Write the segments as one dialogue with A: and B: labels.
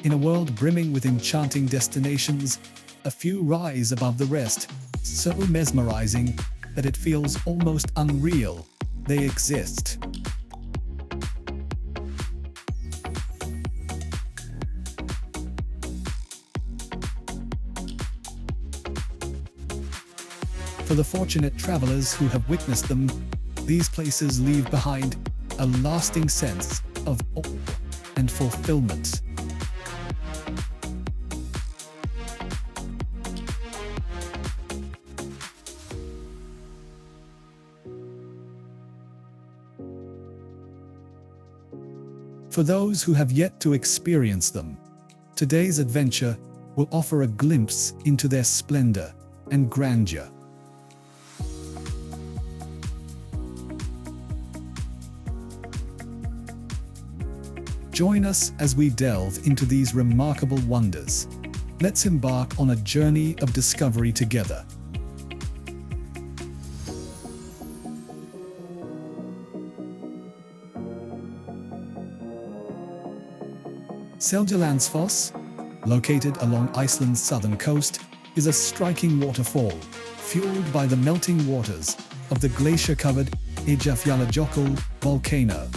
A: In a world brimming with enchanting destinations, a few rise above the rest, so mesmerizing that it feels almost unreal they exist. For the fortunate travelers who have witnessed them, these places leave behind a lasting sense of awe and fulfillment. For those who have yet to experience them, today's adventure will offer a glimpse into their splendor and grandeur. Join us as we delve into these remarkable wonders. Let's embark on a journey of discovery together. Seljalandsfoss, located along Iceland's southern coast, is a striking waterfall, fueled by the melting waters of the glacier-covered Reynisfjara volcano.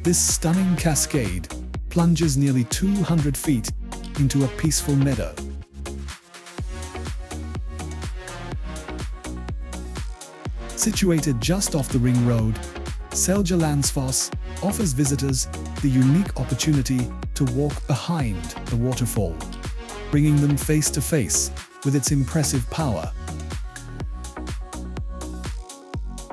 A: This stunning cascade plunges nearly 200 feet into a peaceful meadow. Situated just off the ring road, Seljalandsfoss offers visitors the unique opportunity to walk behind the waterfall, bringing them face to face with its impressive power.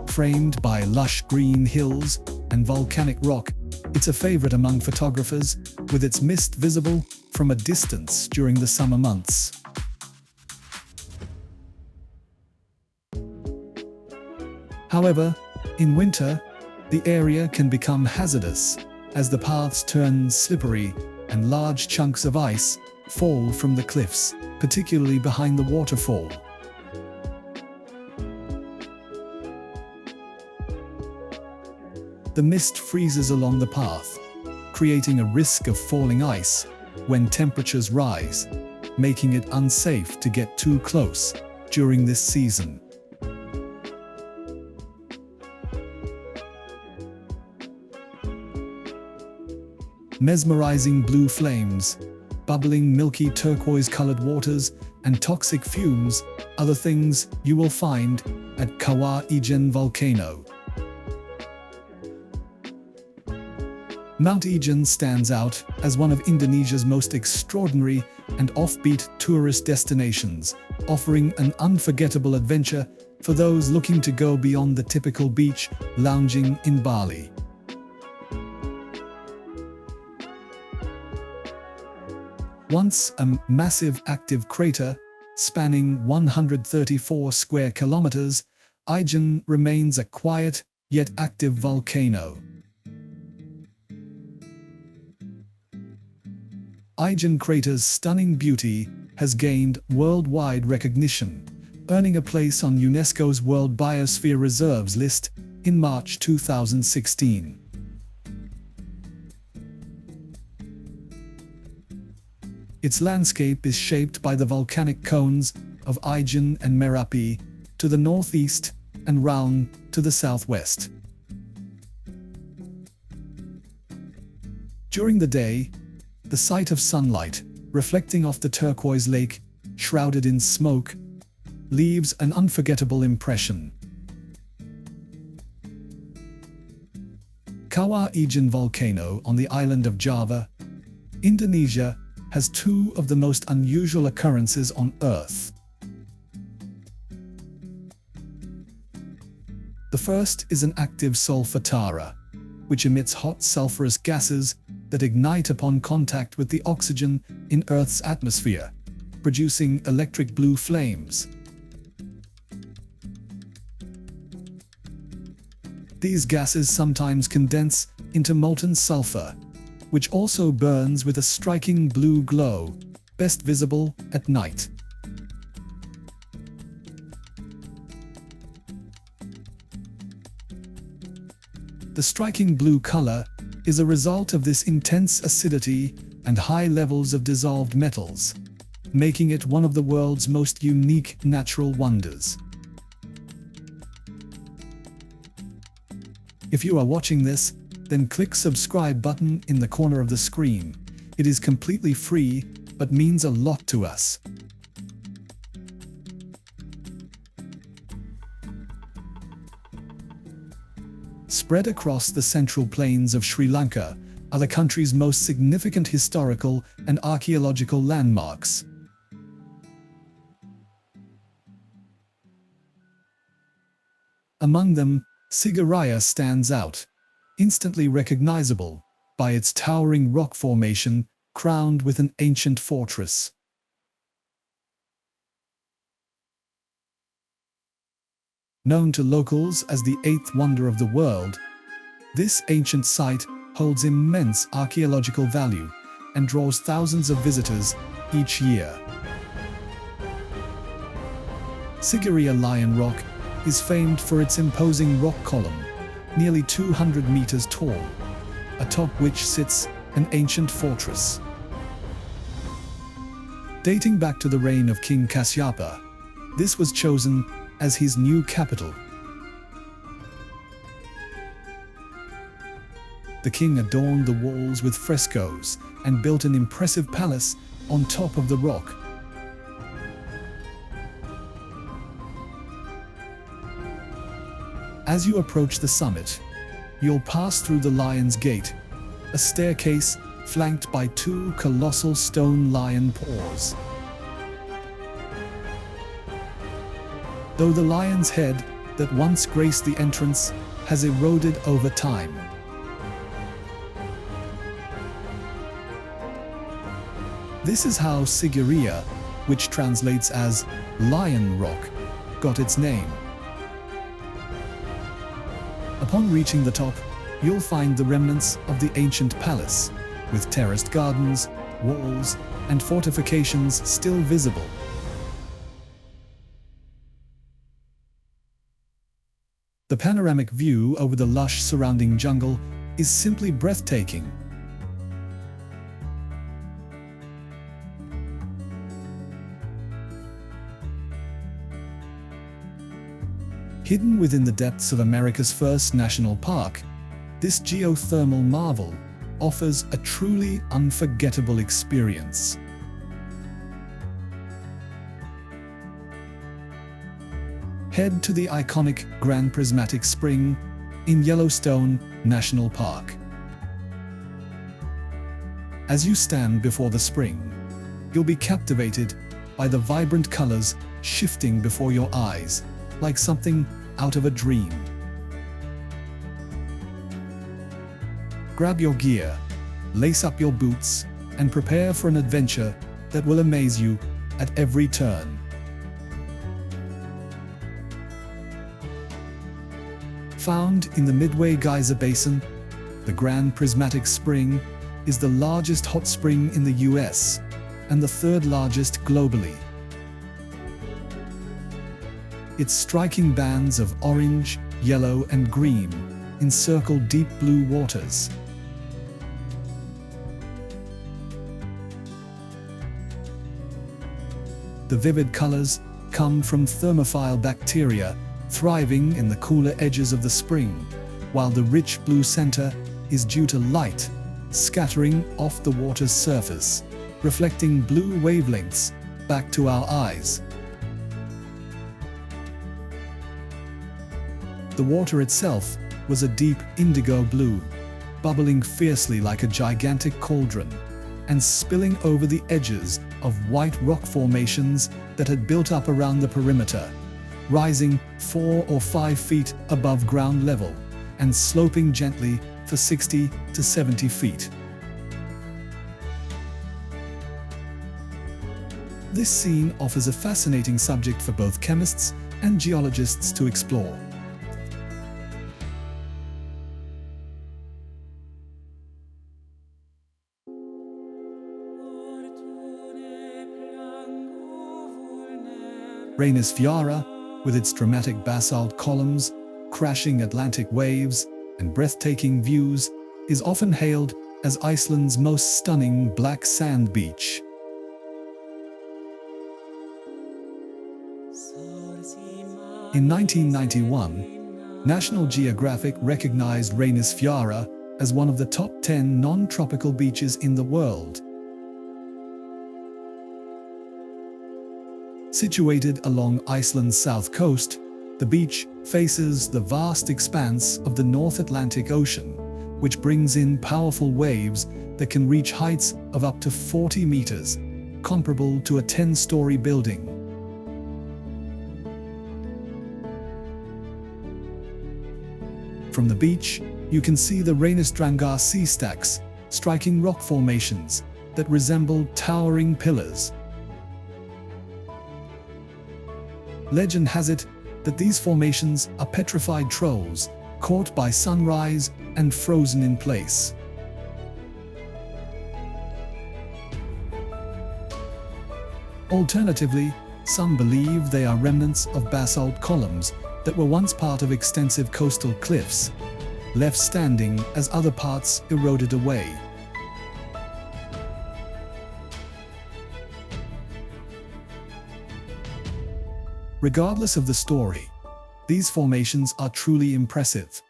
A: Framed by lush green hills and volcanic rock, it's a favorite among photographers, with its mist visible from a distance during the summer months. However, in winter, the area can become hazardous as the paths turn slippery and large chunks of ice fall from the cliffs, particularly behind the waterfall. The mist freezes along the path, creating a risk of falling ice when temperatures rise, making it unsafe to get too close during this season. Mesmerizing blue flames, bubbling milky turquoise-colored waters, and toxic fumes are the things you will find at Kawah Ijen volcano. Mount Ijen stands out as one of Indonesia's most extraordinary and offbeat tourist destinations, offering an unforgettable adventure for those looking to go beyond the typical beach lounging in Bali. Once a massive active crater spanning 134 square kilometers, Ijen remains a quiet yet active volcano. Ijen crater's stunning beauty has gained worldwide recognition, earning a place on UNESCO's World Biosphere Reserves list in March 2016. Its landscape is shaped by the volcanic cones of Ijen and Moeraki to the northeast and Raung to the southwest. During the day, the sight of sunlight reflecting off the turquoise lake, shrouded in smoke, leaves an unforgettable impression. Kawah Ijen volcano on the island of Java, Indonesia, has two of the most unusual occurrences on Earth. The first is an active sulfur tara, which emits hot sulfurous gases that ignite upon contact with the oxygen in Earth's atmosphere, producing electric blue flames. These gases sometimes condense into molten sulfur, which also burns with a striking blue glow, best visible at night. The striking blue color is a result of this intense acidity and high levels of dissolved metals, making it one of the world's most unique natural wonders. If you are watching this, then click subscribe button in the corner of the screen. It is completely free, but means a lot to us. Spread across the central plains of Sri Lanka are the country's most significant historical and archaeological landmarks. Among them, Sigiriya stands out, instantly recognizable by its towering rock formation crowned with an ancient fortress. Known to locals as the eighth wonder of the world, this ancient site holds immense archaeological value and draws thousands of visitors each year. Sigiriya Lion Rock is famed for its imposing rock column, nearly 200 meters tall, atop which sits an ancient fortress. Dating back to the reign of King Kasyapa, this was chosen as his new capital. The king adorned the walls with frescoes and built an impressive palace on top of the rock. As you approach the summit, you'll pass through the Lion's Gate, a staircase flanked by two colossal stone lion paws. Though the lion's head that once graced the entrance has eroded over time. This is how Sigiriya, which translates as Lion Rock, got its name. Upon reaching the top, you'll find the remnants of the ancient palace, with terraced gardens, walls, and fortifications still visible. The panoramic view over the lush surrounding jungle is simply breathtaking. Hidden within the depths of America's first national park, this geothermal marvel offers a truly unforgettable experience. Head to the iconic Grand Prismatic Spring in Yellowstone National Park. As you stand before the spring, you'll be captivated by the vibrant colors shifting before your eyes, like something out of a dream. Grab your gear, lace up your boots, and prepare for an adventure that will amaze you at every turn. Found in the Midway Geyser Basin, the Grand Prismatic Spring is the largest hot spring in the US and the third largest globally. Its striking bands of orange, yellow, and green encircle deep blue waters. The vivid colors come from thermophile bacteria thriving in the cooler edges of the spring, while the rich blue center is due to light scattering off the water's surface, reflecting blue wavelengths back to our eyes. The water itself was a deep indigo blue, bubbling fiercely like a gigantic cauldron, and spilling over the edges of white rock formations that had built up around the perimeter, rising 4 or 5 feet above ground level and sloping gently for 60 to 70 feet. This scene offers a fascinating subject for both chemists and geologists to explore. Reynisfjara, with its dramatic basalt columns, crashing Atlantic waves, and breathtaking views, is often hailed as Iceland's most stunning black sand beach. In 1991, National Geographic recognized Reynisfjara as one of the top 10 non-tropical beaches in the world. Situated along Iceland's south coast, the beach faces the vast expanse of the North Atlantic Ocean, which brings in powerful waves that can reach heights of up to 40 meters, comparable to a 10-story building. From the beach, you can see the Reynisfjara sea stacks, striking rock formations that resemble towering pillars. Legend has it that these formations are petrified trolls, caught by sunrise and frozen in place. Alternatively, some believe they are remnants of basalt columns that were once part of extensive coastal cliffs, left standing as other parts eroded away. Regardless of the story, these formations are truly impressive.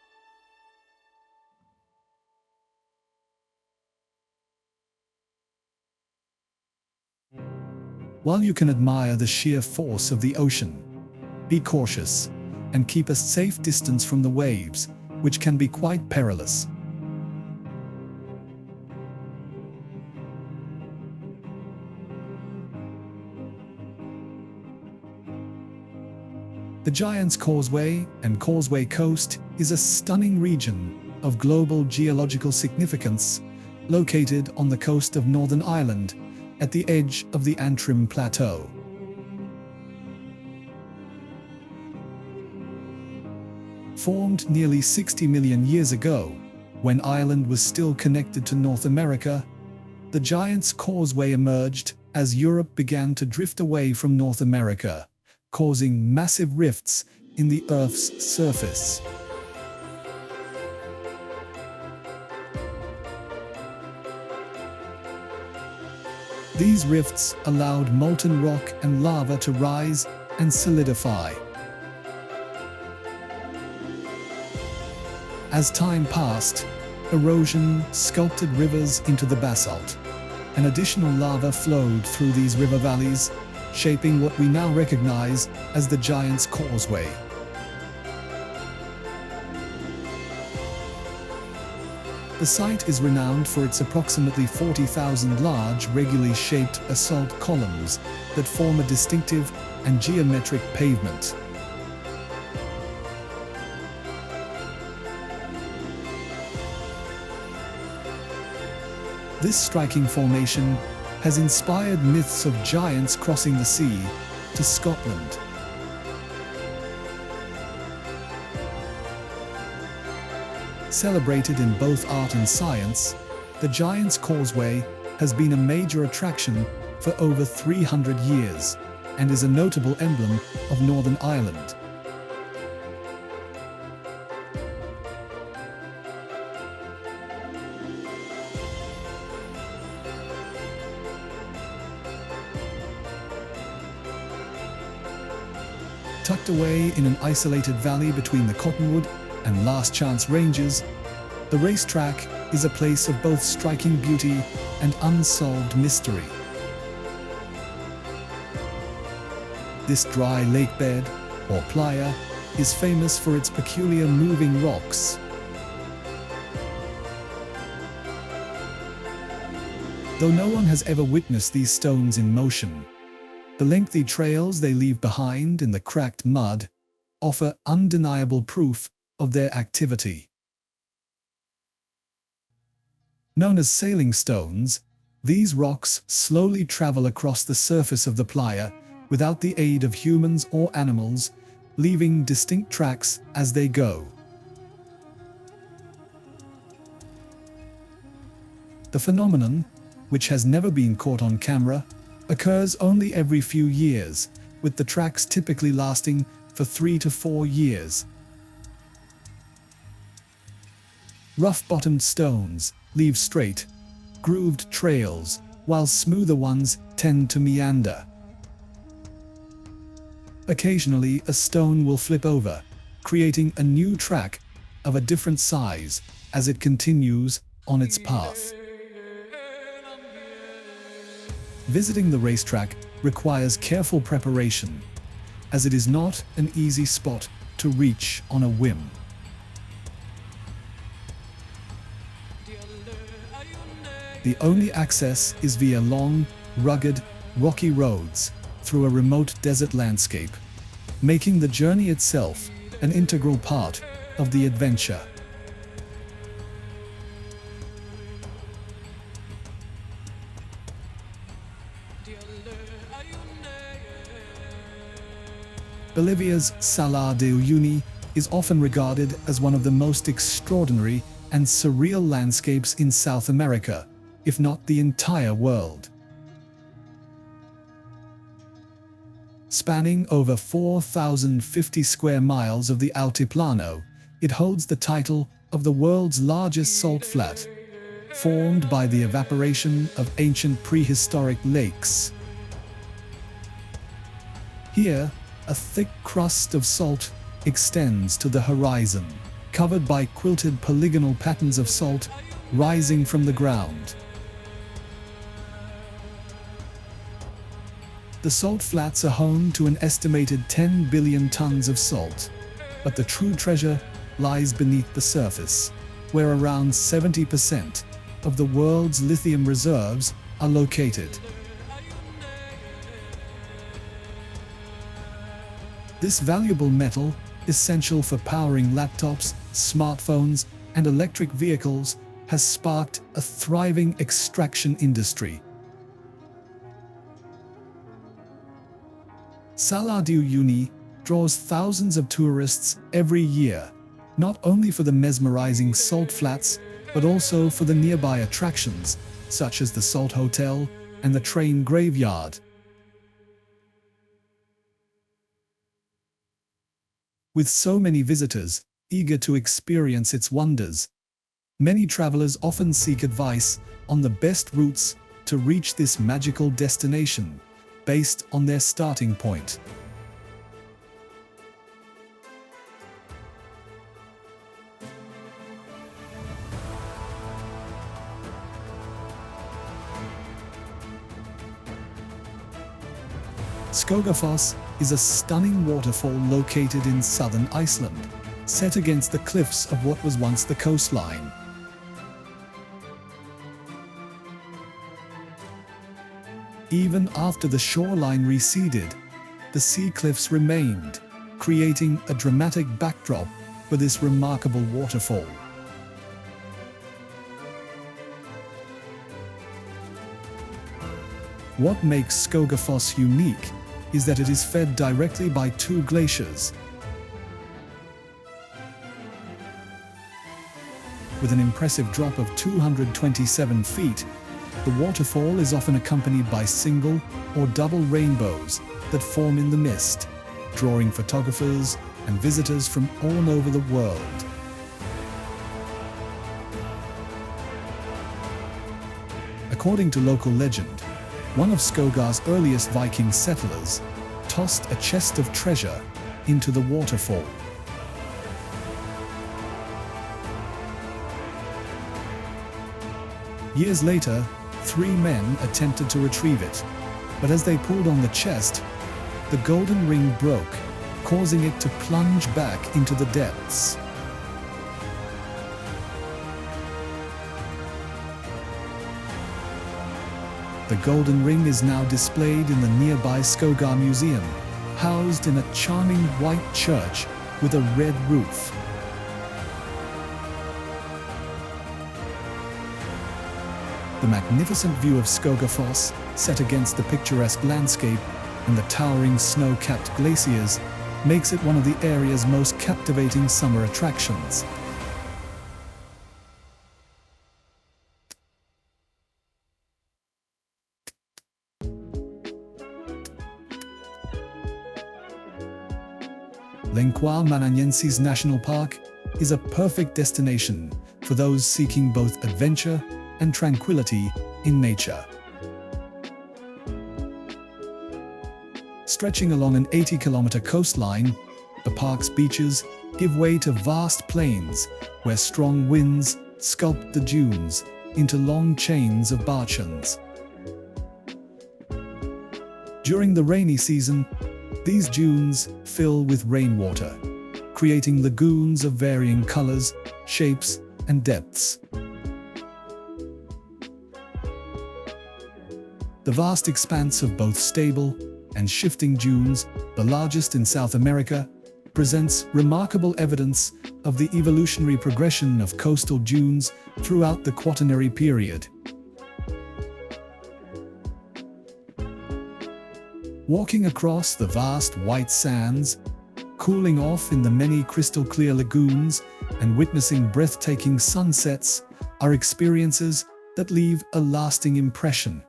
A: While you can admire the sheer force of the ocean, be cautious and keep a safe distance from the waves, which can be quite perilous. The Giant's Causeway and Causeway Coast is a stunning region of global geological significance located on the coast of Northern Ireland at the edge of the Antrim Plateau. Formed nearly 60 million years ago, when Ireland was still connected to North America, the Giant's Causeway emerged as Europe began to drift away from North America, causing massive rifts in the Earth's surface. These rifts allowed molten rock and lava to rise and solidify. As time passed, erosion sculpted rivers into the basalt, and additional lava flowed through these river valleys, shaping what we now recognize as the Giant's Causeway. The site is renowned for its approximately 40,000 large, regularly shaped basalt columns that form a distinctive and geometric pavement. This striking formation has inspired myths of giants crossing the sea to Scotland. Celebrated in both art and science, the Giant's Causeway has been a major attraction for over 300 years and is a notable emblem of Northern Ireland. Tucked away in an isolated valley between the Cottonwood and Last Chance Ranges, the Racetrack is a place of both striking beauty and unsolved mystery. This dry lake bed, or playa, is famous for its peculiar moving rocks. Though no one has ever witnessed these stones in motion, the lengthy trails they leave behind in the cracked mud offer undeniable proof of their activity. Known as sailing stones, these rocks slowly travel across the surface of the playa without the aid of humans or animals, leaving distinct tracks as they go. The phenomenon, which has never been caught on camera, occurs only every few years, with the tracks typically lasting for 3 to 4 years. Rough-bottomed stones leave straight, grooved trails, while smoother ones tend to meander. Occasionally, a stone will flip over, creating a new track of a different size as it continues on its path. Visiting the racetrack requires careful preparation, as it is not an easy spot to reach on a whim. The only access is via long, rugged, rocky roads through a remote desert landscape, making the journey itself an integral part of the adventure. Bolivia's Salar de Uyuni is often regarded as one of the most extraordinary and surreal landscapes in South America, if not the entire world. Spanning over 4,050 square miles of the Altiplano, it holds the title of the world's largest salt flat, formed by the evaporation of ancient prehistoric lakes. Here, a thick crust of salt extends to the horizon, covered by quilted polygonal patterns of salt rising from the ground. The salt flats are home to an estimated 10 billion tons of salt, but the true treasure lies beneath the surface, where around 70% of the world's lithium reserves are located. This valuable metal, essential for powering laptops, smartphones, and electric vehicles, has sparked a thriving extraction industry. Salar de Uyuni draws thousands of tourists every year, not only for the mesmerizing salt flats, but also for the nearby attractions, such as the Salt Hotel and the train graveyard. With so many visitors eager to experience its wonders, many travelers often seek advice on the best routes to reach this magical destination, based on their starting point. Skogafoss is a stunning waterfall located in southern Iceland, set against the cliffs of what was once the coastline. Even after the shoreline receded, the sea cliffs remained, creating a dramatic backdrop for this remarkable waterfall. What makes Skogafoss unique is that it is fed directly by two glaciers. With an impressive drop of 227 feet, the waterfall is often accompanied by single or double rainbows that form in the mist, drawing photographers and visitors from all over the world. According to local legend, one of Skogar's earliest Viking settlers tossed a chest of treasure into the waterfall. Years later, 3 men attempted to retrieve it, but as they pulled on the chest, the golden ring broke, causing it to plunge back into the depths. The golden ring is now displayed in the nearby Skogar Museum, housed in a charming white church with a red roof. The magnificent view of Skogafoss, set against the picturesque landscape and the towering snow-capped glaciers, makes it one of the area's most captivating summer attractions. Lencois Maranhenses National Park is a perfect destination for those seeking both adventure and tranquility in nature. Stretching along an 80-kilometer coastline, the park's beaches give way to vast plains where strong winds sculpt the dunes into long chains of barchans. During the rainy season, these dunes fill with rainwater, creating lagoons of varying colors, shapes, and depths. The vast expanse of both stable and shifting dunes, the largest in South America, presents remarkable evidence of the evolutionary progression of coastal dunes throughout the Quaternary period. Walking across the vast white sands, cooling off in the many crystal-clear lagoons, and witnessing breathtaking sunsets are experiences that leave a lasting impression.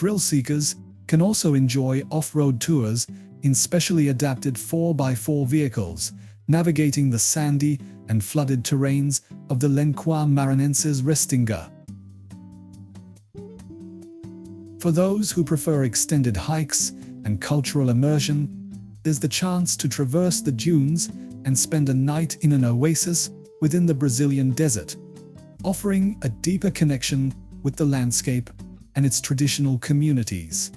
A: Thrill seekers can also enjoy off-road tours in specially adapted 4x4 vehicles, navigating the sandy and flooded terrains of the Lencois Maranhenses Restinga. For those who prefer extended hikes and cultural immersion, there's the chance to traverse the dunes and spend a night in an oasis within the Brazilian desert, offering a deeper connection with the landscape and its traditional communities.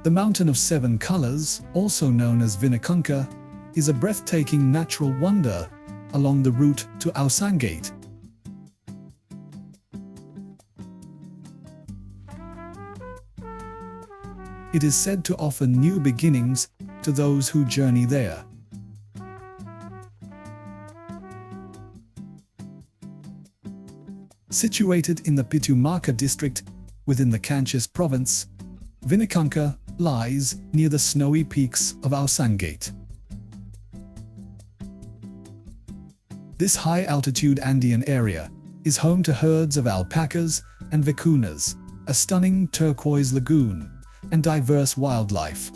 A: The Mountain of Seven Colors, also known as Vinicunca, is a breathtaking natural wonder along the route to Ausangate. It is said to offer new beginnings to those who journey there. Situated in the Pitu-Marca district within the Canchis province, Vinicunca lies near the snowy peaks of Ausangate. This high-altitude Andean area is home to herds of alpacas and vicuñas, a stunning turquoise lagoon, and diverse wildlife.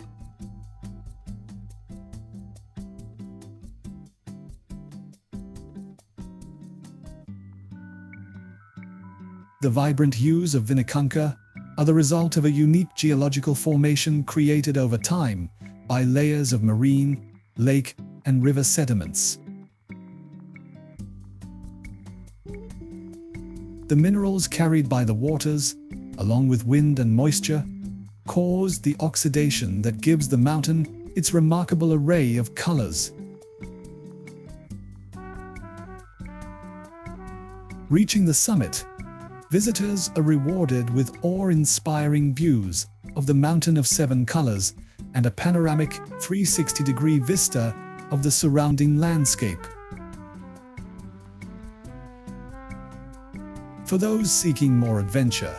A: The vibrant hues of Vinicunca are the result of a unique geological formation created over time by layers of marine, lake, and river sediments. The minerals carried by the waters, along with wind and moisture, cause the oxidation that gives the mountain its remarkable array of colors. Reaching the summit, visitors are rewarded with awe-inspiring views of the Mountain of Seven Colors and a panoramic 360-degree vista of the surrounding landscape. For those seeking more adventure,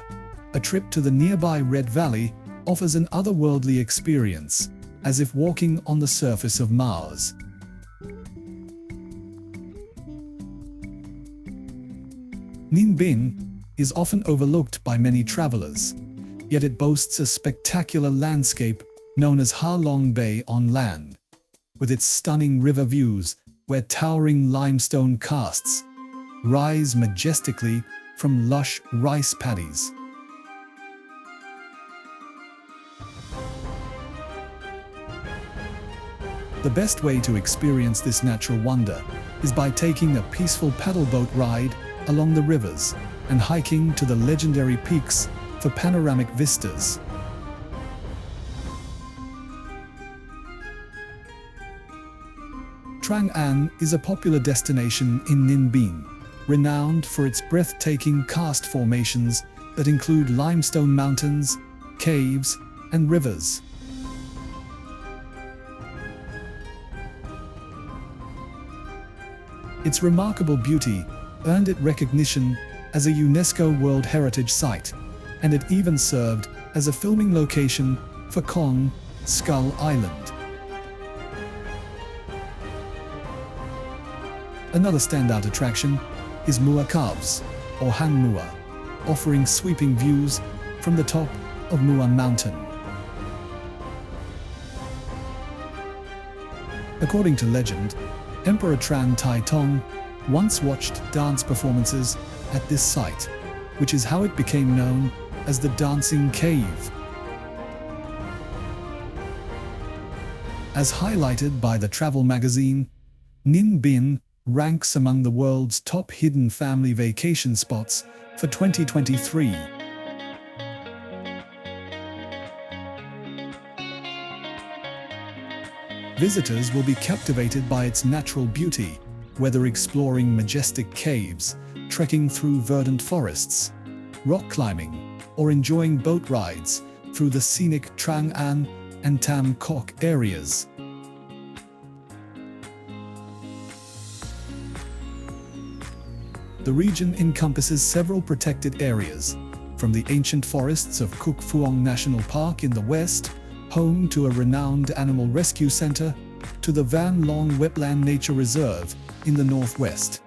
A: a trip to the nearby Red Valley offers an otherworldly experience, as if walking on the surface of Mars. Ninh is often overlooked by many travelers, yet it boasts a spectacular landscape known as Ha Long Bay on land, with its stunning river views where towering limestone casts rise majestically from lush rice paddies. The best way to experience this natural wonder is by taking a peaceful paddleboat ride along the rivers and hiking to the legendary peaks for panoramic vistas. Trang An is a popular destination in Ninh, renowned for its breathtaking karst formations that include limestone mountains, caves, and rivers. Its remarkable beauty earned it recognition as a UNESCO World Heritage Site, and it even served as a filming location for Kong Skull Island. Another standout attraction is Moeraki, or Hang Muar, offering sweeping views from the top of Muan Mountain. According to legend, Emperor Tran Tai Tong once watched dance performances at this site, which is how it became known as the Dancing Cave. As highlighted by the travel magazine, Ninh Binh ranks among the world's top hidden family vacation spots for 2023. Visitors will be captivated by its natural beauty, whether exploring majestic caves, trekking through verdant forests, rock climbing, or enjoying boat rides through the scenic Trang An and Tam Kok areas. The region encompasses several protected areas, from the ancient forests of Kuk Phuong National Park in the west, home to a renowned animal rescue center, to the Van Long Wetland Nature Reserve in the northwest.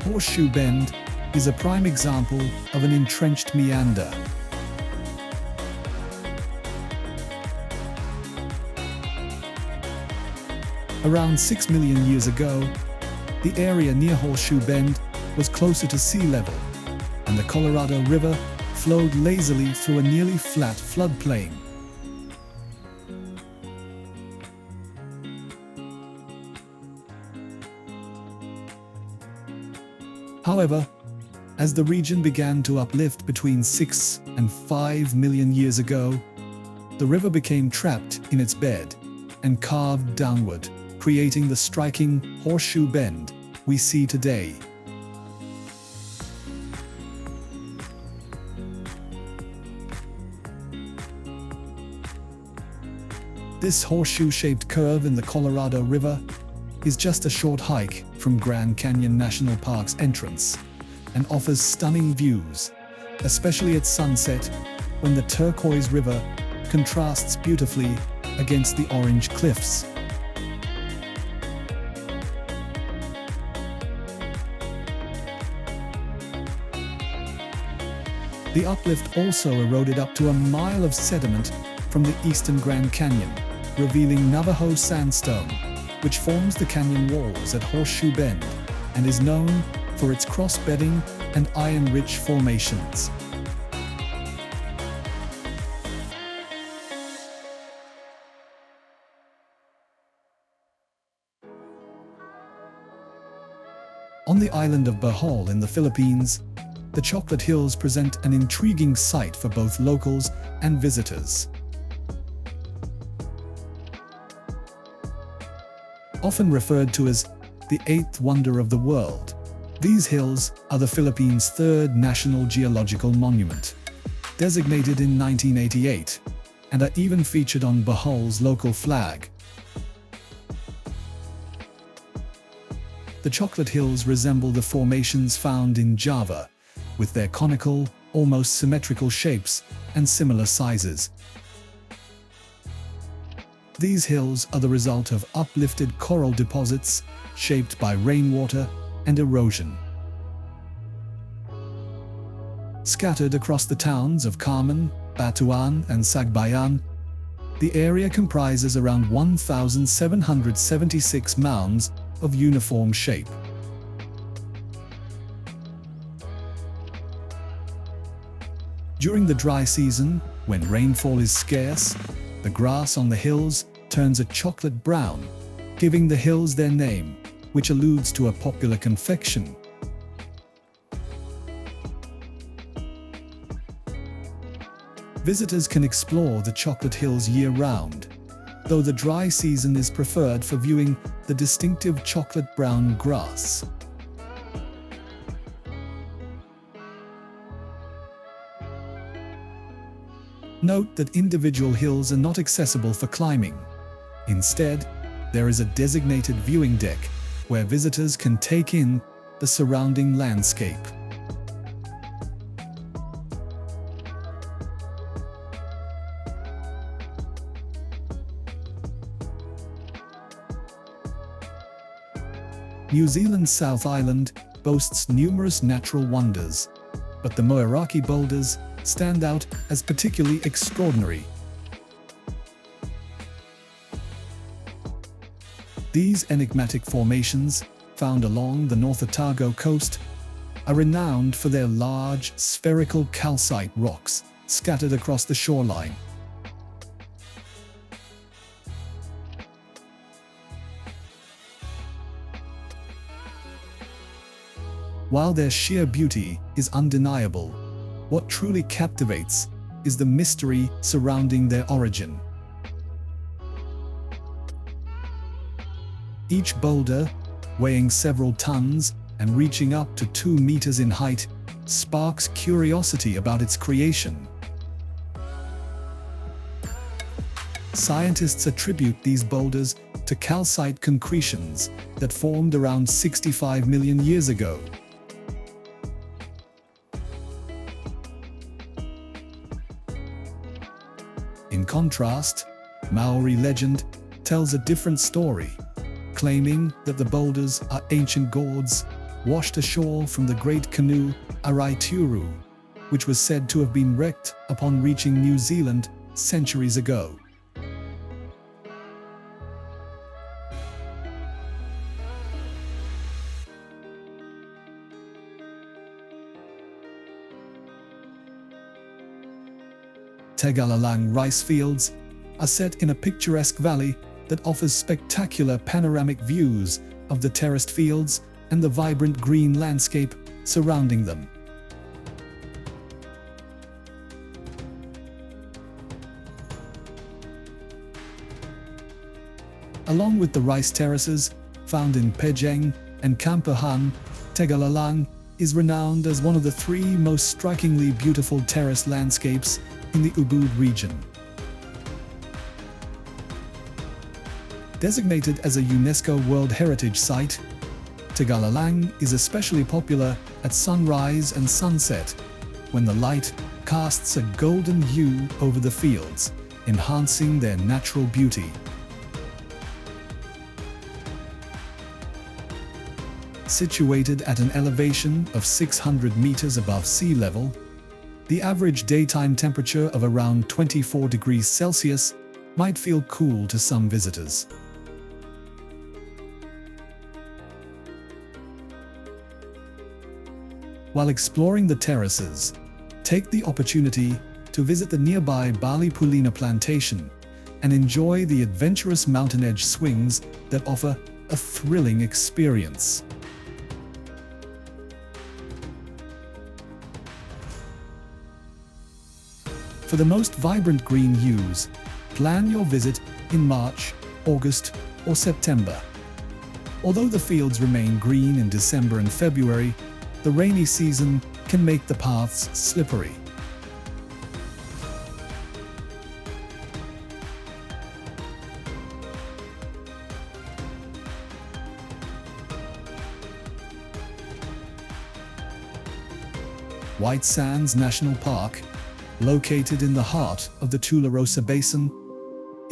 A: Horseshoe Bend is a prime example of an entrenched meander. Around 6 million years ago, the area near Horseshoe Bend was closer to sea level, and the Colorado River flowed lazily through a nearly flat floodplain. However, as the region began to uplift between 6 and 5 million years ago, the river became trapped in its bed and carved downward, creating the striking Horseshoe Bend we see today. This horseshoe-shaped curve in the Colorado River is just a short hike from Grand Canyon National Park's entrance and offers stunning views, especially at sunset when the turquoise river contrasts beautifully against the orange cliffs. The uplift also eroded up to a mile of sediment from the eastern Grand Canyon, revealing Navajo sandstone, which forms the canyon walls at Horseshoe Bend and is known for its cross-bedding and iron-rich formations. On the island of Bohol in the Philippines, the Chocolate Hills present an intriguing sight for both locals and visitors. Often referred to as the eighth wonder of the world, these hills are the Philippines' third National Geological Monument, designated in 1988, and are even featured on Bohol's local flag. The Chocolate Hills resemble the formations found in Java, with their conical, almost symmetrical shapes and similar sizes. These hills are the result of uplifted coral deposits shaped by rainwater and erosion. Scattered across the towns of Carmen, Batuan, and Sagbayan, the area comprises around 1,776 mounds of uniform shape. During the dry season, when rainfall is scarce, the grass on the hills turns a chocolate brown, giving the hills their name, which alludes to a popular confection. Visitors can explore the Chocolate Hills year-round, though the dry season is preferred for viewing the distinctive chocolate brown grass. Note that individual hills are not accessible for climbing. Instead, there is a designated viewing deck where visitors can take in the surrounding landscape. New Zealand's South Island boasts numerous natural wonders, but the Moeraki boulders stand out as particularly extraordinary. These enigmatic formations, found along the North Otago coast, are renowned for their large, spherical calcite rocks scattered across the shoreline. While their sheer beauty is undeniable, what truly captivates is the mystery surrounding their origin. Each boulder, weighing several tons and reaching up to 2 meters in height, sparks curiosity about its creation. Scientists attribute these boulders to calcite concretions that formed around 65 million years ago. In contrast, Maori legend tells a different story, claiming that the boulders are ancient gourds washed ashore from the great canoe Arashiyama, which was said to have been wrecked upon reaching New Zealand centuries ago. Tegallalang rice fields are set in a picturesque valley that offers spectacular panoramic views of the terraced fields and the vibrant green landscape surrounding them. Along with the rice terraces found in Pejeng and Kampahan, Tegallalang is renowned as one of the 3 most strikingly beautiful terrace landscapes in the Ubud region. Designated as a UNESCO World Heritage Site, Tegallalang is especially popular at sunrise and sunset, when the light casts a golden hue over the fields, enhancing their natural beauty. Situated at an elevation of 600 meters above sea level, the average daytime temperature of around 24 degrees Celsius might feel cool to some visitors. While exploring the terraces, take the opportunity to visit the nearby Bali Pulina plantation and enjoy the adventurous mountain edge swings that offer a thrilling experience. For the most vibrant green hues, plan your visit in March, August, or September. Although the fields remain green in December and February, the rainy season can make the paths slippery. White Sands National Park, located in the heart of the Tularosa Basin,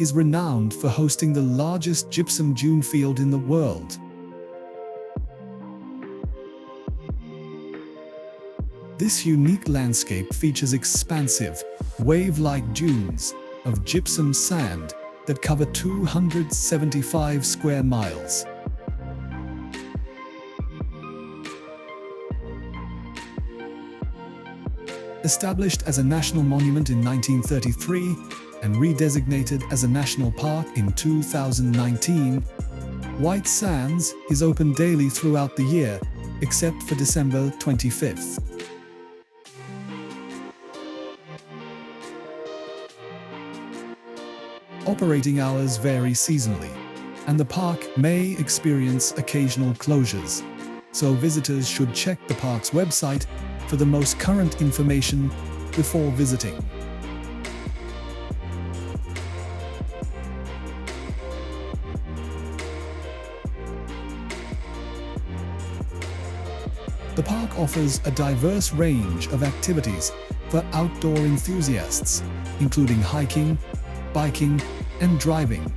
A: is renowned for hosting the largest gypsum dune field in the world. This unique landscape features expansive, wave-like dunes of gypsum sand that cover 275 square miles. Established as a national monument in 1933 and redesignated as a national park in 2019, White Sands is open daily throughout the year, except for December 25th. Operating hours vary seasonally, and the park may experience occasional closures, so visitors should check the park's website for the most current information before visiting. The park offers a diverse range of activities for outdoor enthusiasts, including hiking, biking, and driving.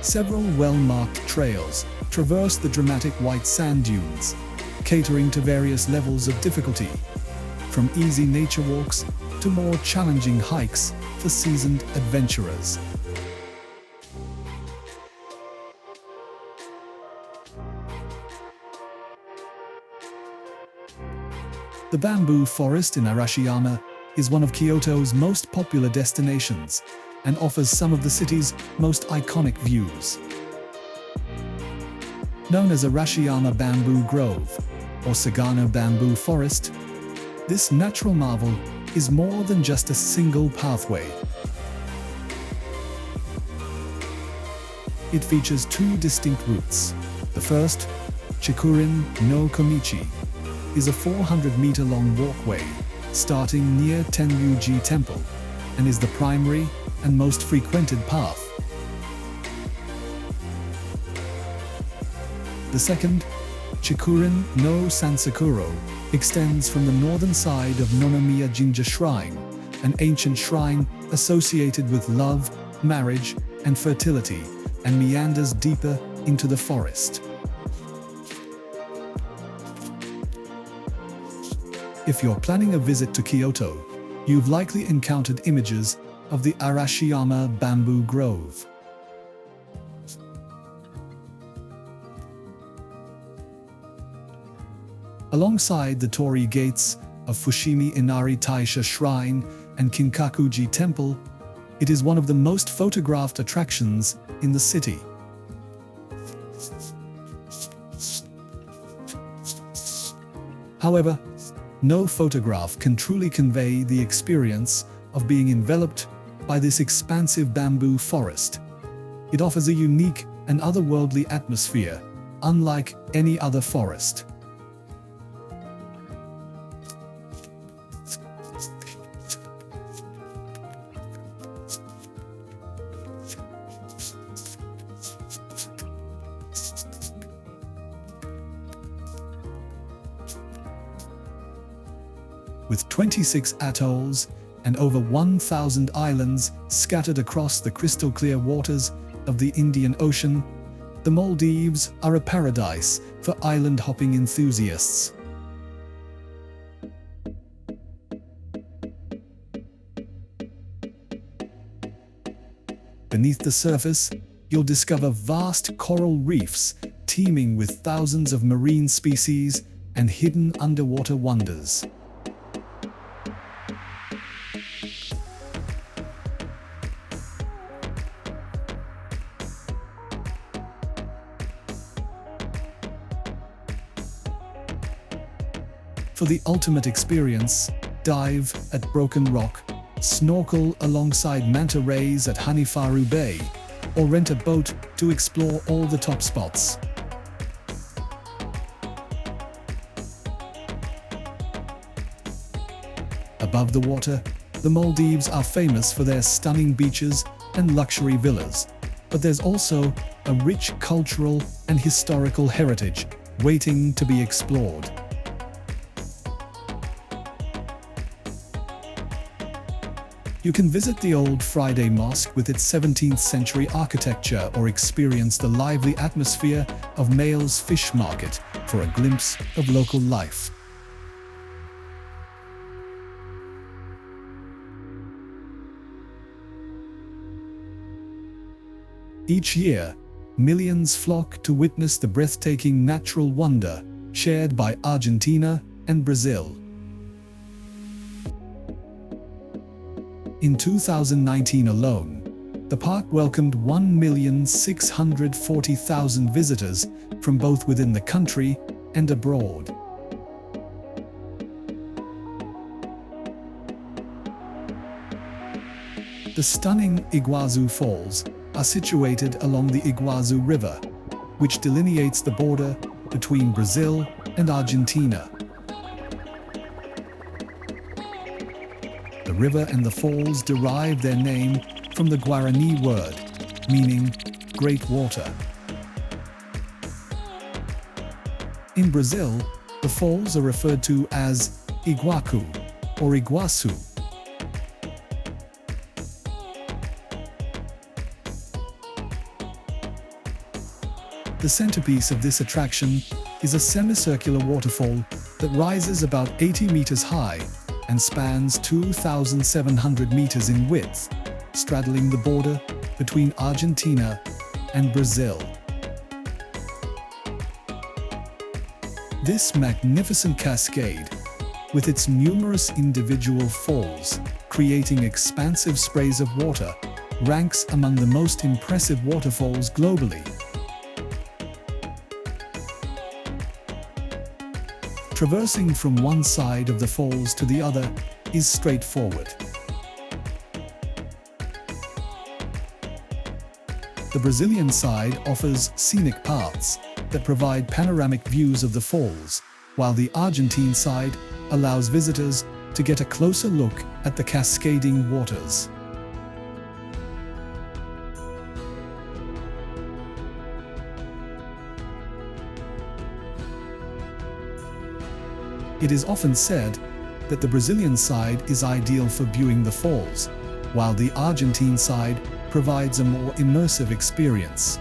A: Several well-marked trails traverse the dramatic white sand dunes, catering to various levels of difficulty, from easy nature walks to more challenging hikes for seasoned adventurers. The bamboo forest in Arashiyama is one of Kyoto's most popular destinations and offers some of the city's most iconic views. Known as Arashiyama Bamboo Grove or Sagano Bamboo Forest, this natural marvel is more than just a single pathway. It features two distinct routes. The first, Chikurin no Komichi, is a 400-meter-long walkway starting near Tenryuji Temple and is the primary and most frequented path. The second, Chikurin no Sansakuro, extends from the northern side of Nonomiya Jinja Shrine, an ancient shrine associated with love, marriage, and fertility, and meanders deeper into the forest. If you're planning a visit to Kyoto, you've likely encountered images of the Arashiyama Bamboo Grove. Alongside the torii gates of Fushimi Inari Taisha Shrine and Kinkakuji Temple, it is one of the most photographed attractions in the city. However, no photograph can truly convey the experience of being enveloped by this expansive bamboo forest. It offers a unique and otherworldly atmosphere, unlike any other forest. With 26 atolls and over 1,000 islands scattered across the crystal-clear waters of the Indian Ocean, the Maldives are a paradise for island-hopping enthusiasts. Beneath the surface, you'll discover vast coral reefs teeming with thousands of marine species and hidden underwater wonders. For the ultimate experience, dive at Broken Rock, snorkel alongside manta rays at Hanifaru Bay, or rent a boat to explore all the top spots. Above the water, the Maldives are famous for their stunning beaches and luxury villas, but there's also a rich cultural and historical heritage waiting to be explored. You can visit the Old Friday Mosque with its 17th century architecture or experience the lively atmosphere of Mail's Fish Market for a glimpse of local life. Each year, millions flock to witness the breathtaking natural wonder shared by Argentina and Brazil. In 2019 alone, the park welcomed 1,640,000 visitors from both within the country and abroad. The stunning Iguazu Falls are situated along the Iguazu River, which delineates the border between Brazil and Argentina. The river and the falls derive their name from the Guarani word, meaning great water. In Brazil, the falls are referred to as Iguazu or Iguazu. The centerpiece of this attraction is a semicircular waterfall that rises about 80 meters high and spans 2,700 meters in width, straddling the border between Argentina and Brazil. This magnificent cascade, with its numerous individual falls creating expansive sprays of water, ranks among the most impressive waterfalls globally. Traversing from one side of the falls to the other is straightforward. The Brazilian side offers scenic paths that provide panoramic views of the falls, while the Argentine side allows visitors to get a closer look at the cascading waters. It is often said that the Brazilian side is ideal for viewing the falls, while the Argentine side provides a more immersive experience.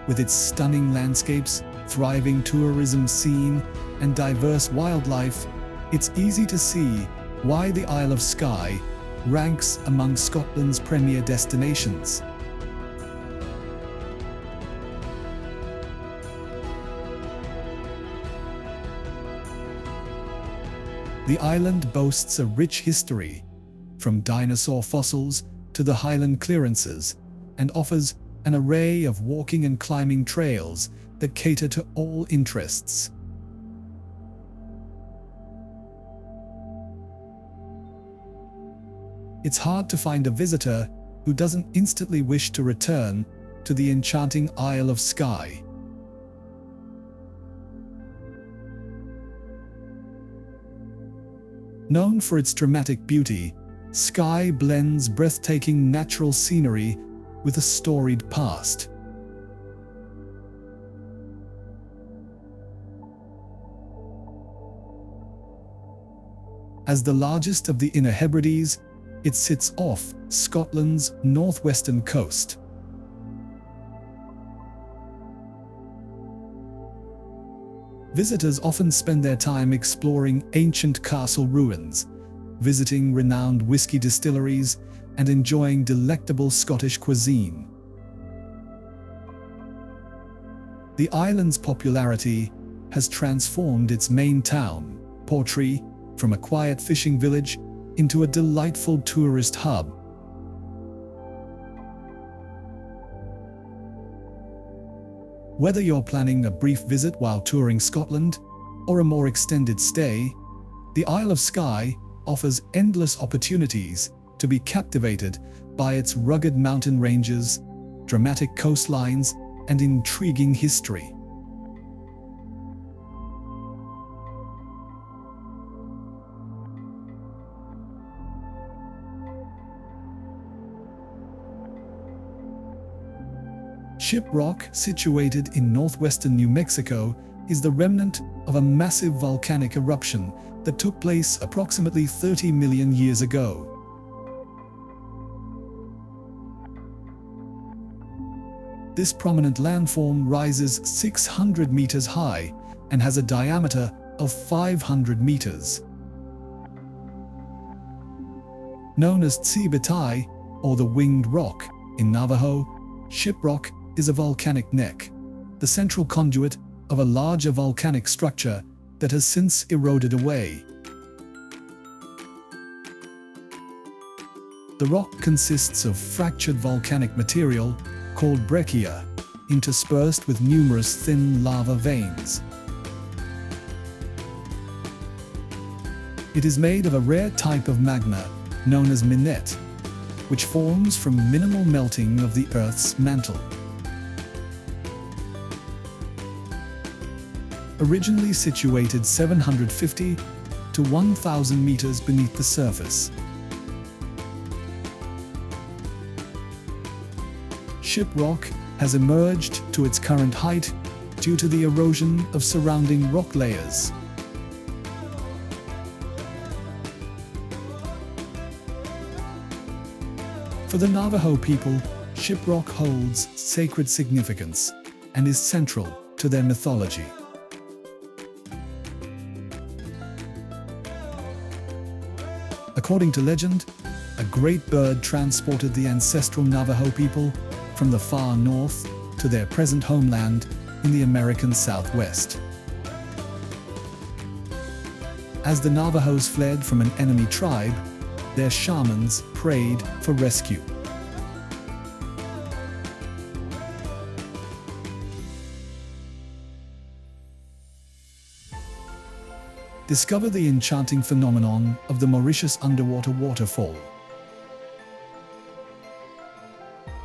A: With its stunning landscapes, thriving tourism scene, and diverse wildlife, it's easy to see why the Isle of Skye ranks among Scotland's premier destinations. The island boasts a rich history, from dinosaur fossils to the highland clearances, and offers an array of walking and climbing trails that cater to all interests. It's hard to find a visitor who doesn't instantly wish to return to the enchanting Isle of Skye. Known for its dramatic beauty, Skye blends breathtaking natural scenery with a storied past. As the largest of the Inner Hebrides, it sits off Scotland's northwestern coast. Visitors often spend their time exploring ancient castle ruins, visiting renowned whiskey distilleries, and enjoying delectable Scottish cuisine. The island's popularity has transformed its main town, Portree, from a quiet fishing village into a delightful tourist hub. Whether you're planning a brief visit while touring Scotland or a more extended stay, the Isle of Skye offers endless opportunities to be captivated by its rugged mountain ranges, dramatic coastlines, and intriguing history. Ship Rock, situated in northwestern New Mexico, is the remnant of a massive volcanic eruption that took place approximately 30 million years ago. This prominent landform rises 600 meters high and has a diameter of 500 meters. Known as Tsibitai, or the Winged Rock in Navajo, Ship Rock is a volcanic neck, the central conduit of a larger volcanic structure that has since eroded away. The rock consists of fractured volcanic material called breccia, interspersed with numerous thin lava veins. It is made of a rare type of magma known as minette, which forms from minimal melting of the Earth's mantle. originally situated 750 to 1,000 meters beneath the surface. Shiprock has emerged to its current height due to the erosion of surrounding rock layers. For the Navajo people, Shiprock holds sacred significance and is central to their mythology. According to legend, a great bird transported the ancestral Navajo people from the far north to their present homeland in the American Southwest. As the Navajos fled from an enemy tribe, their shamans prayed for rescue. Discover the enchanting phenomenon of the Mauritius underwater waterfall.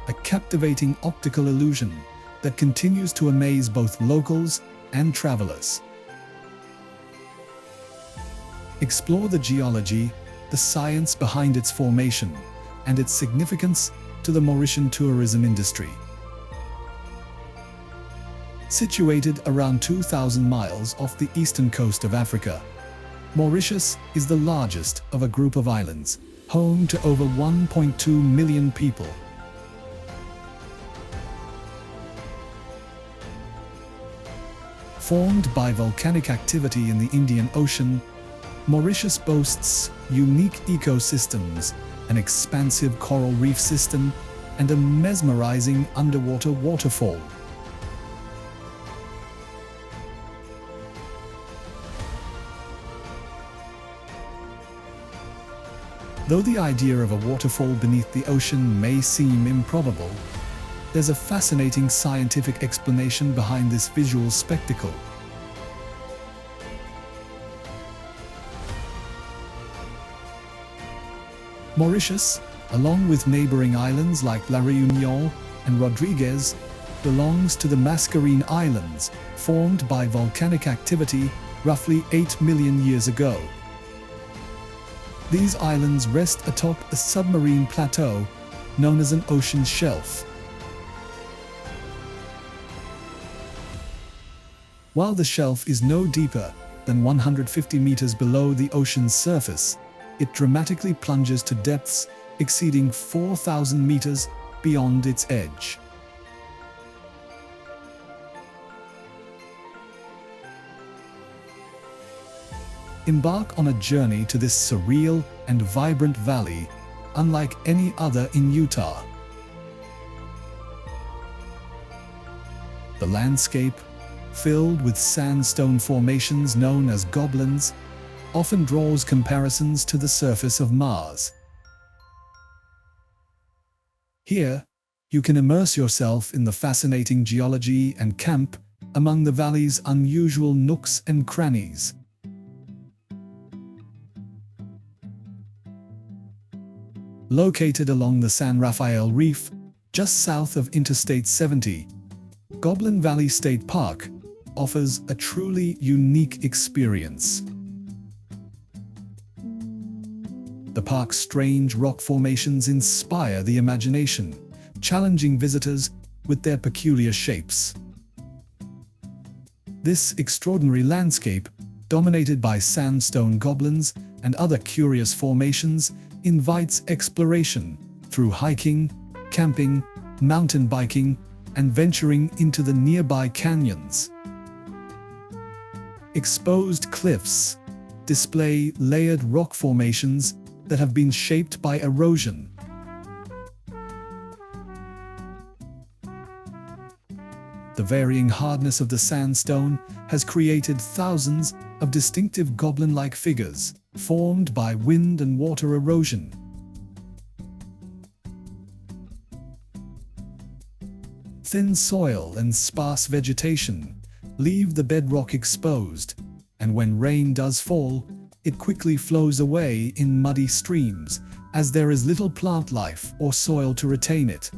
A: A captivating optical illusion that continues to amaze both locals and travelers. Explore the geology, the science behind its formation, and its significance to the Mauritian tourism industry. Situated around 2,000 miles off the eastern coast of Africa, Mauritius is the largest of a group of islands, home to over 1.2 million people. Formed by volcanic activity in the Indian Ocean, Mauritius boasts unique ecosystems, an expansive coral reef system, and a mesmerizing underwater waterfall. Though the idea of a waterfall beneath the ocean may seem improbable, there's a fascinating scientific explanation behind this visual spectacle. Mauritius, along with neighboring islands like La Réunion and Rodriguez, belongs to the Mascarene Islands, formed by volcanic activity roughly 8 million years ago. These islands rest atop a submarine plateau known as an ocean shelf. While the shelf is no deeper than 150 meters below the ocean's surface, it dramatically plunges to depths exceeding 4,000 meters beyond its edge. Embark on a journey to this surreal and vibrant valley, unlike any other in Utah. The landscape, filled with sandstone formations known as goblins, often draws comparisons to the surface of Mars. Here, you can immerse yourself in the fascinating geology and camp among the valley's unusual nooks and crannies. Located along the San Rafael Reef, just south of Interstate 70, Goblin Valley State Park offers a truly unique experience. The park's strange rock formations inspire the imagination, challenging visitors with their peculiar shapes. This extraordinary landscape, dominated by sandstone goblins and other curious formations, invites exploration through hiking, camping, mountain biking, and venturing into the nearby canyons. Exposed cliffs display layered rock formations that have been shaped by erosion. The varying hardness of the sandstone has created thousands of distinctive goblin-like figures formed by wind and water erosion. Thin soil and sparse vegetation leave the bedrock exposed, and when rain does fall, it quickly flows away in muddy streams, as there is little plant life or soil to retain it.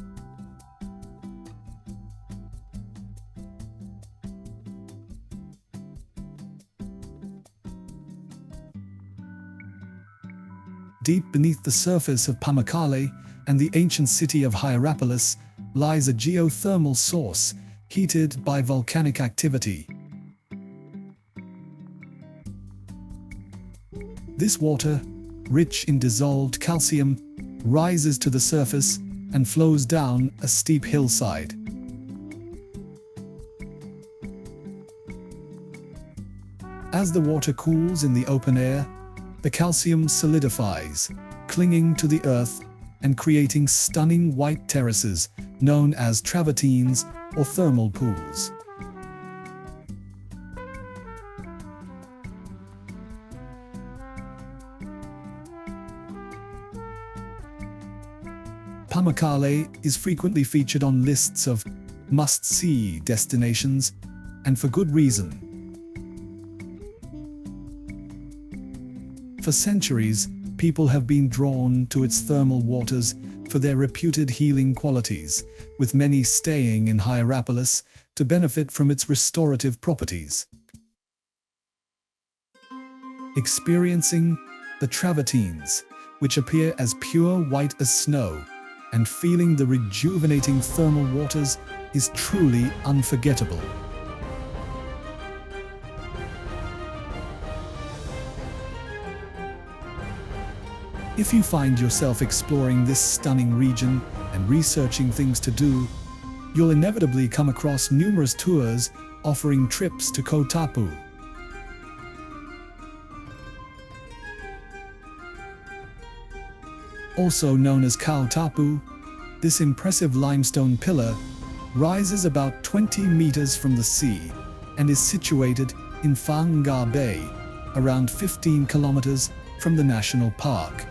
A: Deep beneath the surface of Pamukkale and the ancient city of Hierapolis lies a geothermal source heated by volcanic activity. This water, rich in dissolved calcium, rises to the surface and flows down a steep hillside. As the water cools in the open air, the calcium solidifies, clinging to the earth and creating stunning white terraces known as travertines or thermal pools. Pamukkale is frequently featured on lists of must-see destinations, and for good reason. For centuries, people have been drawn to its thermal waters for their reputed healing qualities, with many staying in Hierapolis to benefit from its restorative properties. Experiencing the travertines, which appear as pure white as snow, and feeling the rejuvenating thermal waters is truly unforgettable. If you find yourself exploring this stunning region and researching things to do, you'll inevitably come across numerous tours offering trips to Koh Tapu. Also known as Koh Tapu, this impressive limestone pillar rises about 20 meters from the sea and is situated in Nga Bay, around 15 kilometers from the national park.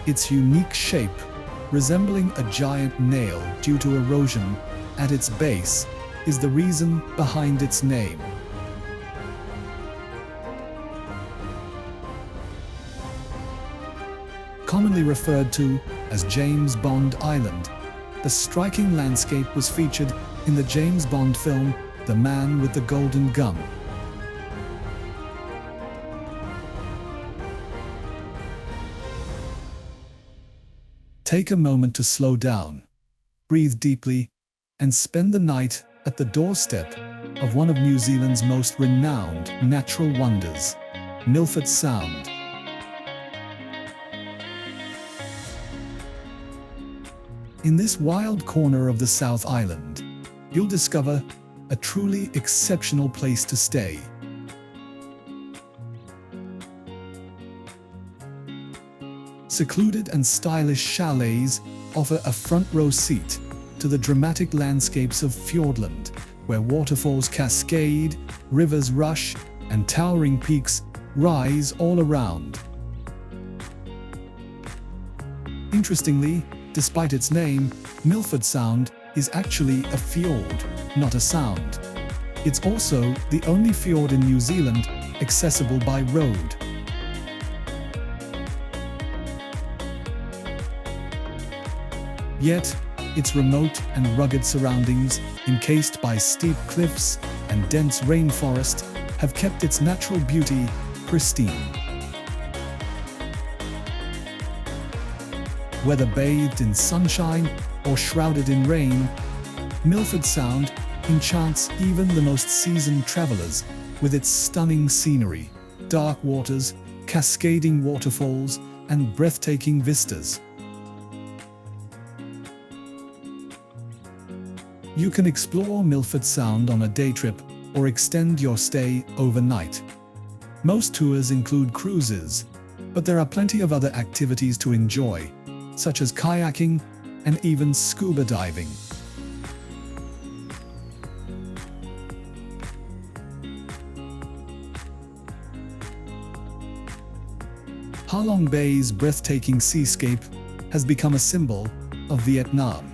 A: Its unique shape, resembling a giant nail due to erosion at its base, is the reason behind its name. Commonly referred to as James Bond Island, the striking landscape was featured in the James Bond film The Man with the Golden Gun. Take a moment to slow down, breathe deeply, and spend the night at the doorstep of one of New Zealand's most renowned natural wonders, Milford Sound. In this wild corner of the South Island, you'll discover a truly exceptional place to stay. Secluded and stylish chalets offer a front-row seat to the dramatic landscapes of Fiordland, where waterfalls cascade, rivers rush, and towering peaks rise all around. Interestingly, despite its name, Milford Sound is actually a fjord, not a sound. It's also the only fjord in New Zealand accessible by road. Yet, its remote and rugged surroundings, encased by steep cliffs and dense rainforest, have kept its natural beauty pristine. Whether bathed in sunshine or shrouded in rain, Milford Sound enchants even the most seasoned travelers with its stunning scenery, dark waters, cascading waterfalls, and breathtaking vistas. You can explore Milford Sound on a day trip or extend your stay overnight. Most tours include cruises, but there are plenty of other activities to enjoy, such as kayaking and even scuba diving. Halong Bay's breathtaking seascape has become a symbol of Vietnam.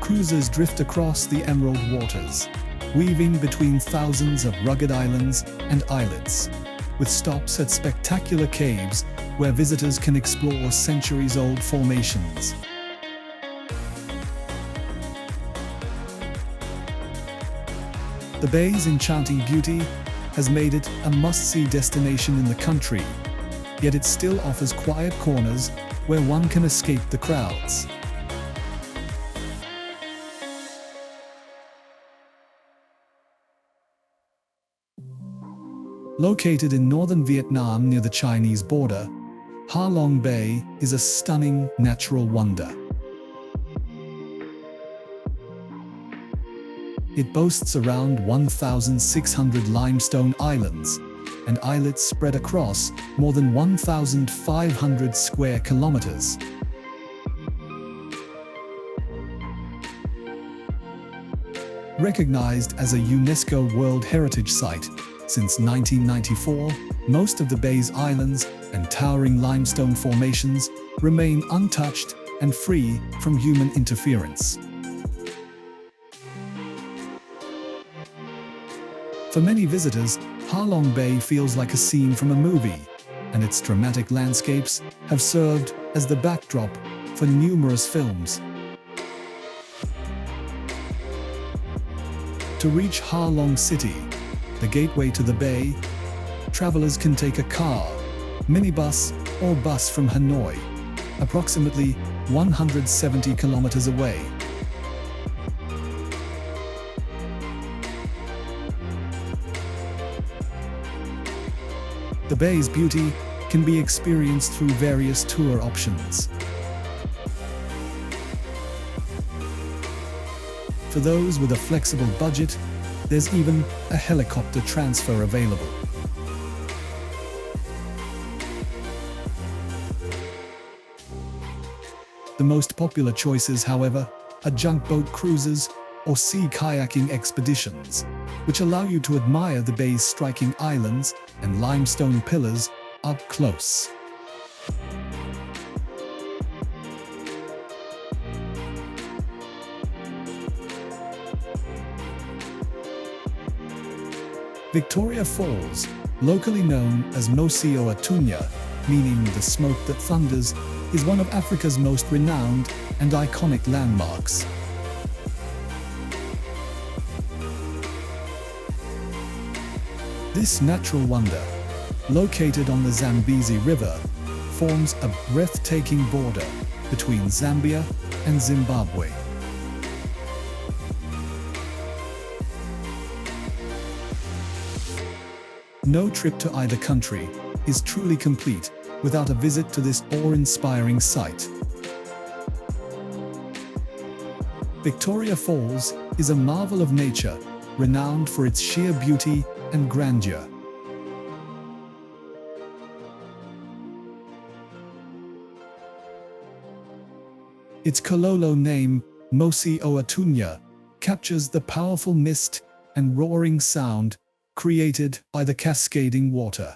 A: Cruisers drift across the emerald waters, weaving between thousands of rugged islands and islets, with stops at spectacular caves where visitors can explore centuries-old formations. The bay's enchanting beauty has made it a must-see destination in the country, yet it still offers quiet corners where one can escape the crowds. Located in northern Vietnam near the Chinese border, Ha Long Bay is a stunning natural wonder. It boasts around 1,600 limestone islands and islets spread across more than 1,500 square kilometers. Recognized as a UNESCO World Heritage Site since 1994, most of the bay's islands and towering limestone formations remain untouched and free from human interference. For many visitors, Ha Long Bay feels like a scene from a movie, and its dramatic landscapes have served as the backdrop for numerous films. To reach Ha Long City, the gateway to the bay, travelers can take a car, minibus, or bus from Hanoi, approximately 170 kilometers away. The bay's beauty can be experienced through various tour options. For those with a flexible budget, there's even a helicopter transfer available. The most popular choices, however, are junk boat cruises or sea kayaking expeditions, which allow you to admire the bay's striking islands and limestone pillars up close. Victoria Falls, locally known as Mosi o Atunya, meaning the smoke that thunders, is one of Africa's most renowned and iconic landmarks. This natural wonder, located on the Zambezi River, forms a breathtaking border between Zambia and Zimbabwe. No trip to either country is truly complete without a visit to this awe-inspiring site. Victoria Falls is a marvel of nature, renowned for its sheer beauty and grandeur. Its Kololo name, Mosi o Atunya, captures the powerful mist and roaring sound created by the cascading water.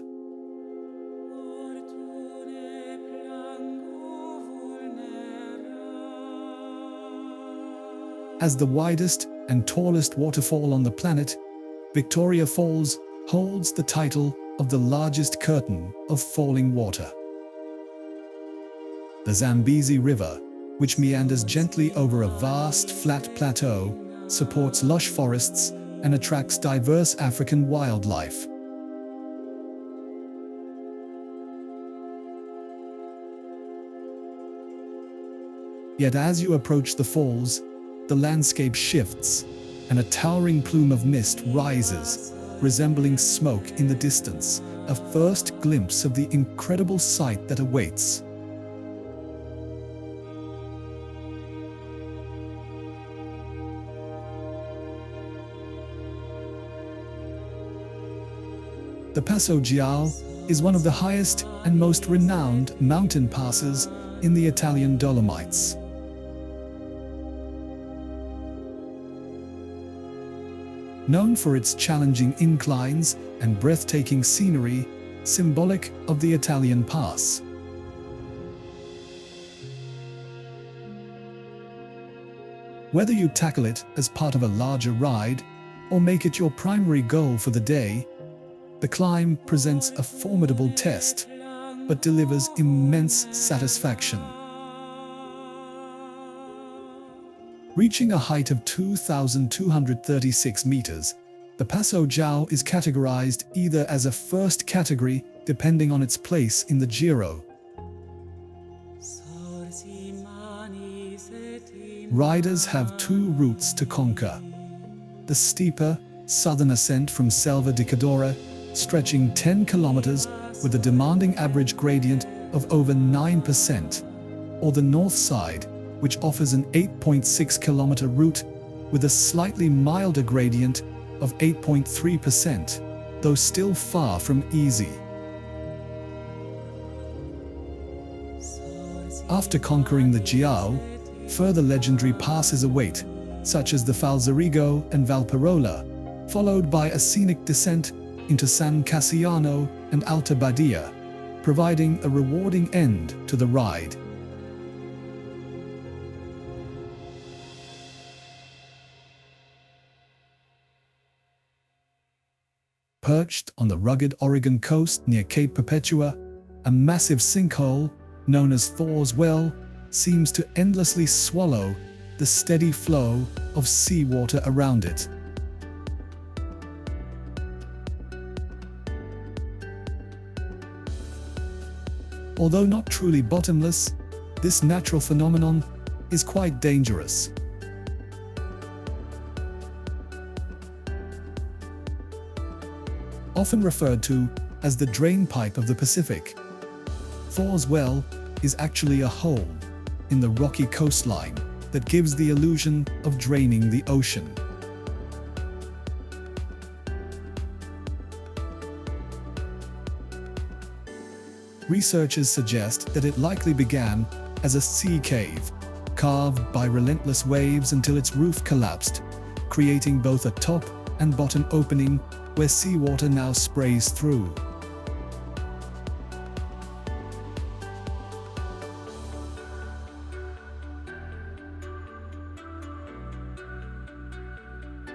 A: As the widest and tallest waterfall on the planet, Victoria Falls holds the title of the largest curtain of falling water. The Zambezi River, which meanders gently over a vast flat plateau, supports lush forests and attracts diverse African wildlife. Yet as you approach the falls, the landscape shifts, and a towering plume of mist rises, resembling smoke in the distance, a first glimpse of the incredible sight that awaits. The Passo Gial is one of the highest and most renowned mountain passes in the Italian Dolomites. Known for its challenging inclines and breathtaking scenery, symbolic of the Italian pass. Whether you tackle it as part of a larger ride or make it your primary goal for the day, the climb presents a formidable test, but delivers immense satisfaction. Reaching a height of 2,236 meters, The Passo Jiao is categorized either as a first category, depending on its place in the Giro. Riders have two routes to conquer. The steeper, southern ascent from Selva de Cadore, stretching 10 kilometers with a demanding average gradient of over 9%, or the north side, which offers an 8.6-kilometer route with a slightly milder gradient of 8.3%, though still far from easy. After conquering the Jiao, further legendary passes await, such as the Falzarigo and Valparola, followed by a scenic descent into San Cassiano and Alta Badia, providing a rewarding end to the ride. Perched on the rugged Oregon coast near Cape Perpetua, a massive sinkhole, known as Thor's Well, seems to endlessly swallow the steady flow of seawater around it. Although not truly bottomless, this natural phenomenon is quite dangerous. Often referred to as the drain pipe of the Pacific, Thor's Well is actually a hole in the rocky coastline that gives the illusion of draining the ocean. Researchers suggest that it likely began as a sea cave, carved by relentless waves until its roof collapsed, creating both a top and bottom opening where seawater now sprays through.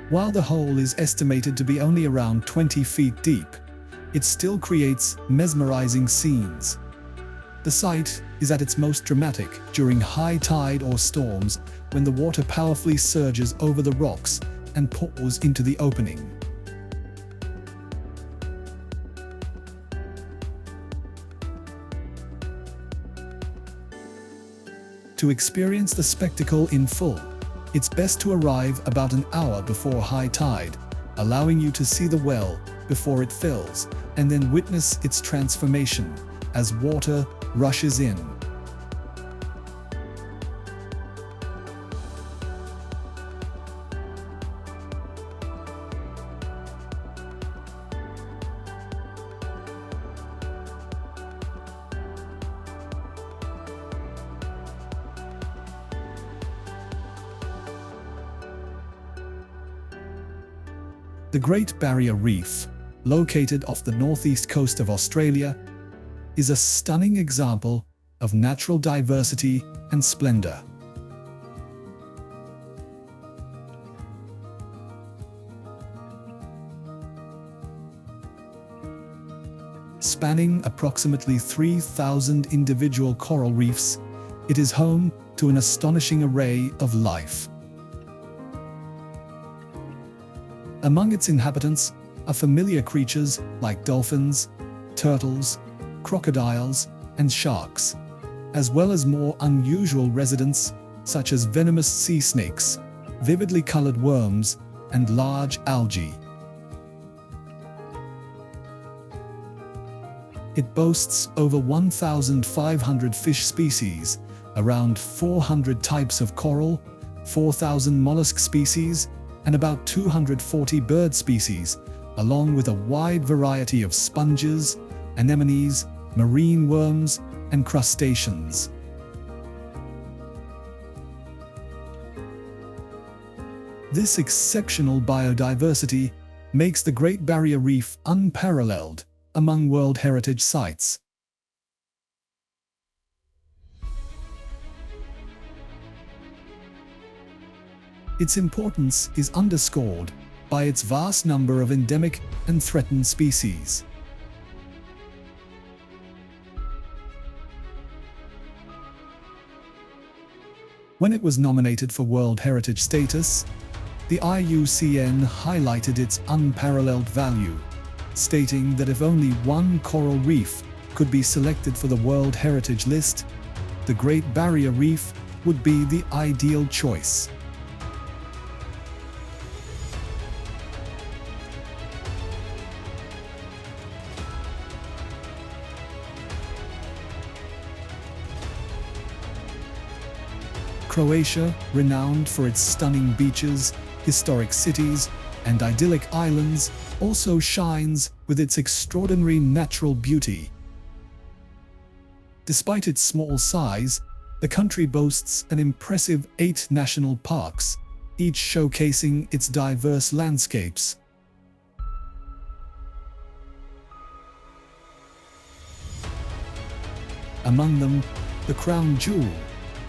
A: While the hole is estimated to be only around 20 feet deep, it still creates mesmerizing scenes. The sight is at its most dramatic during high tide or storms, when the water powerfully surges over the rocks and pours into the opening. To experience the spectacle in full, it's best to arrive about an hour before high tide, allowing you to see the well before it fills, and then witness its transformation as water rushes in. The Great Barrier Reef, located off the northeast coast of Australia, is a stunning example of natural diversity and splendor. Spanning approximately 3,000 individual coral reefs, it is home to an astonishing array of life. Among its inhabitants are familiar creatures like dolphins, turtles, crocodiles, and sharks, as well as more unusual residents such as venomous sea snakes, vividly colored worms, and large algae. It boasts over 1,500 fish species, around 400 types of coral, 4,000 mollusk species, and about 240 bird species, along with a wide variety of sponges, anemones, marine worms, and crustaceans. This exceptional biodiversity makes the Great Barrier Reef unparalleled among World Heritage Sites. Its importance is underscored by its vast number of endemic and threatened species. When it was nominated for World Heritage status, The IUCN highlighted its unparalleled value, stating that if only one coral reef could be selected for the World Heritage List, the Great Barrier Reef would be the ideal choice. Croatia, renowned for its stunning beaches, historic cities, and idyllic islands, also shines with its extraordinary natural beauty. Despite its small size, the country boasts an impressive 8 national parks, each showcasing its diverse landscapes. Among them, the crown jewel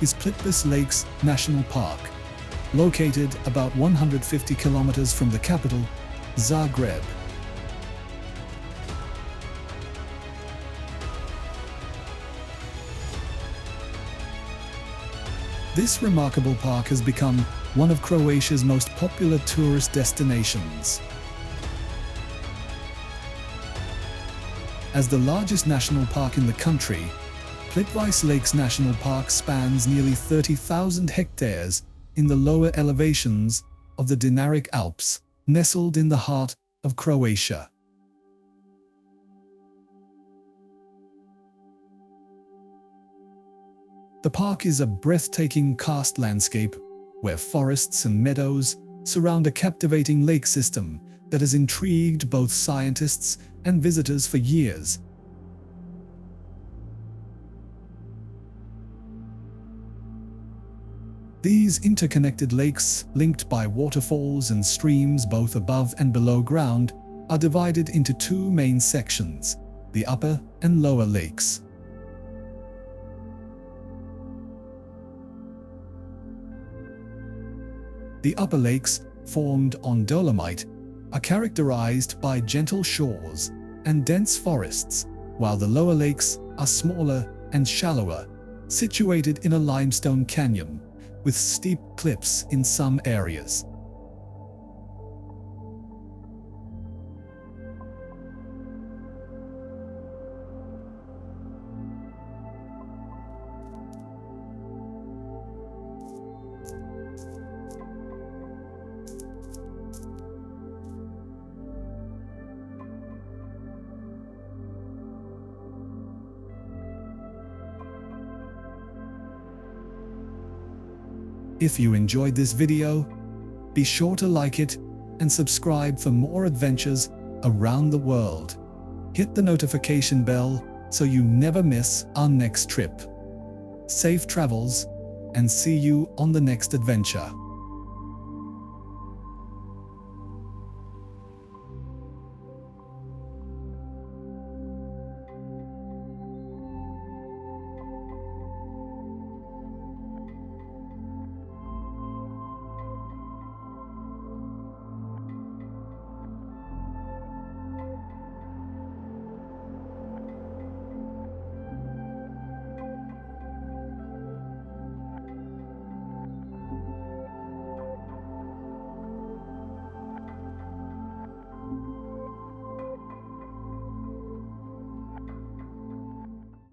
A: is Plitvice Lakes National Park, located about 150 kilometers from the capital, Zagreb. This remarkable park has become one of Croatia's most popular tourist destinations. As the largest national park in the country, Plitvice Lakes National Park spans nearly 30,000 hectares in the lower elevations of the Dinaric Alps, nestled in the heart of Croatia. The park is a breathtaking karst landscape where forests and meadows surround a captivating lake system that has intrigued both scientists and visitors for years. These interconnected lakes, linked by waterfalls and streams both above and below ground, are divided into 2 main sections, the upper and lower lakes. The upper lakes, formed on dolomite, are characterized by gentle shores and dense forests, while the lower lakes are smaller and shallower, situated in a limestone canyon, with steep cliffs in some areas. If you enjoyed this video, be sure to like it and subscribe for more adventures around the world. Hit the notification bell so you never miss our next trip. Safe travels, and see you on the next adventure.